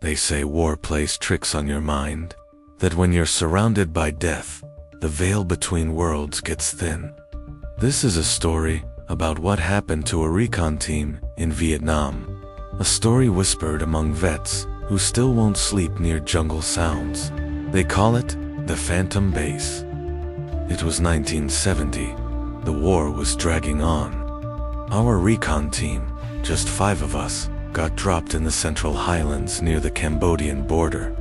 They say war plays tricks on your mind, that when you're surrounded by death, the veil between worlds gets thin. This is a story about what happened to a recon team in Vietnam. A story whispered among vets who still won't sleep near jungle sounds. They call it the Phantom Base. It was 1970. The war was dragging on. Our recon team, just 5 of us, got dropped in the Central Highlands near the Cambodian border.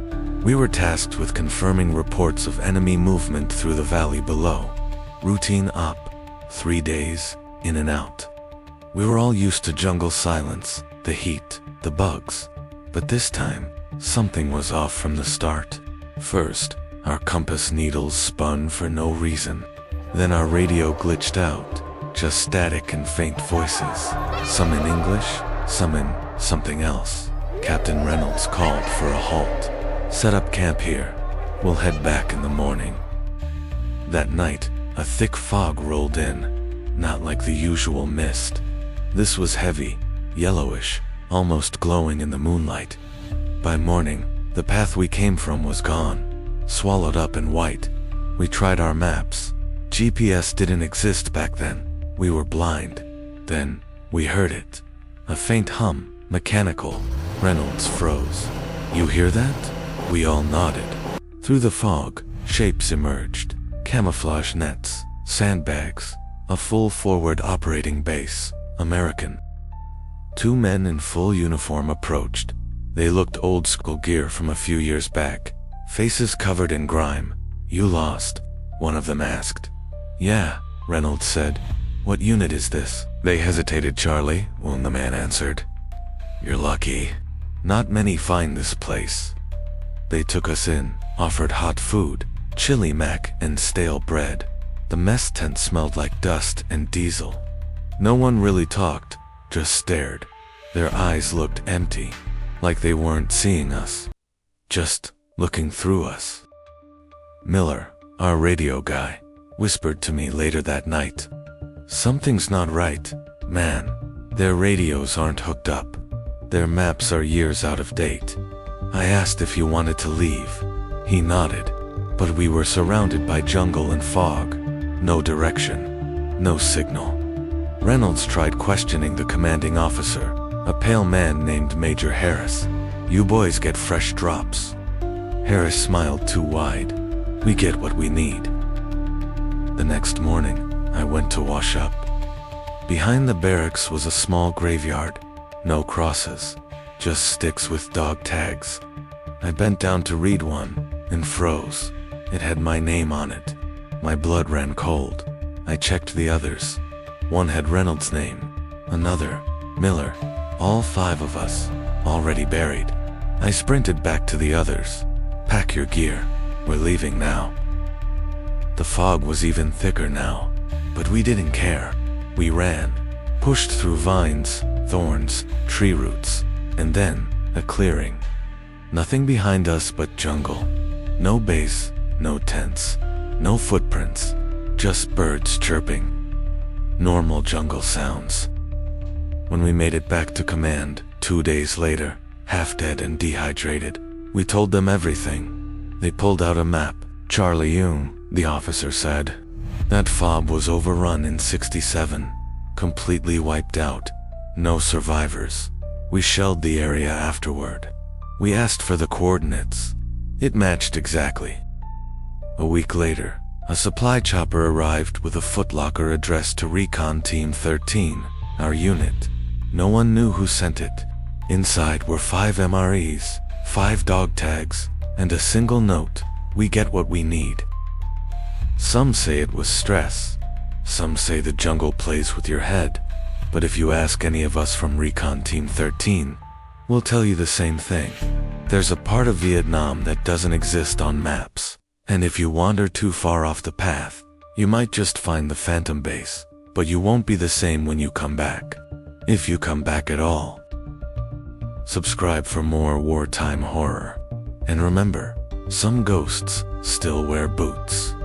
We were tasked with confirming reports of enemy movement through the valley below. Routine op, 3 days, in and out. We were all used to jungle silence, the heat, the bugs. But this time, something was off from the start. First, our compass needles spun for no reason. Then our radio glitched out, just static and faint voices. Some in English, some in something else. Captain Reynolds called for a halt. Set up camp here. We'll head back in the morning. That night, a thick fog rolled in, not like the usual mist. This was heavy, yellowish, almost glowing in the moonlight. By morning, the path we came from was gone, swallowed up in white. We tried our maps. GPS didn't exist back then. We were blind. Then, we heard it. A faint hum, mechanical. Reynolds froze. "You hear that?" We all nodded. Through the fog, shapes emerged. Camouflage nets, sandbags, a full forward operating base, American. 2 men in full uniform approached. They looked old school gear from a few years back, faces covered in grime. "You lost?" one of them asked. "Yeah," Reynolds said. "What unit is this?" They hesitated. "Charlie," the man answered. "You're lucky. Not many find this place." They took us in, offered hot food, chili mac and stale bread. The mess tent smelled like dust and diesel. No one really talked, just stared. Their eyes looked empty, like they weren't seeing us, just looking through us. Miller, our radio guy, whispered to me later that night. "Something's not right, man. Their radios aren't hooked up. Their maps are years out of date." I asked if he wanted to leave. He nodded, but we were surrounded by jungle and fog. No direction, no signal. Reynolds tried questioning the commanding officer, a pale man named Major Harris. "You boys get fresh drops." Harris smiled too wide. "We get what we need." The next morning, I went to wash up. Behind the barracks was a small graveyard. No crosses, just sticks with dog tags. I bent down to read one, and froze. It had my name on it. My blood ran cold. I checked the others. One had Reynolds' name, another, Miller. All 5 of us, already buried. I sprinted back to the others. "Pack your gear. We're leaving now." The fog was even thicker now, but we didn't care. We ran, pushed through vines, thorns, tree roots, and then a clearing. Nothing behind us but jungle. No base, no tents, no footprints, just birds chirping. Normal jungle sounds. When we made it back to command, 2 days later, half dead and dehydrated, we told them everything. They pulled out a map. "Charlie Young," the officer said. "That fob was overrun in 67, completely wiped out. No survivors. We shelled the area afterward." We asked for the coordinates. It matched exactly. A week later, a supply chopper arrived with a footlocker addressed to Recon Team 13, our unit. No one knew who sent it. Inside were 5 MREs, 5 dog tags, and a single note: "We get what we need." Some say it was stress. Some say the jungle plays with your head. But if you ask any of us from Recon Team 13, we'll tell you the same thing. There's a part of Vietnam that doesn't exist on maps. And if you wander too far off the path, you might just find the Phantom Base, but you won't be the same when you come back. If you come back at all. Subscribe for more wartime horror. And remember, some ghosts still wear boots.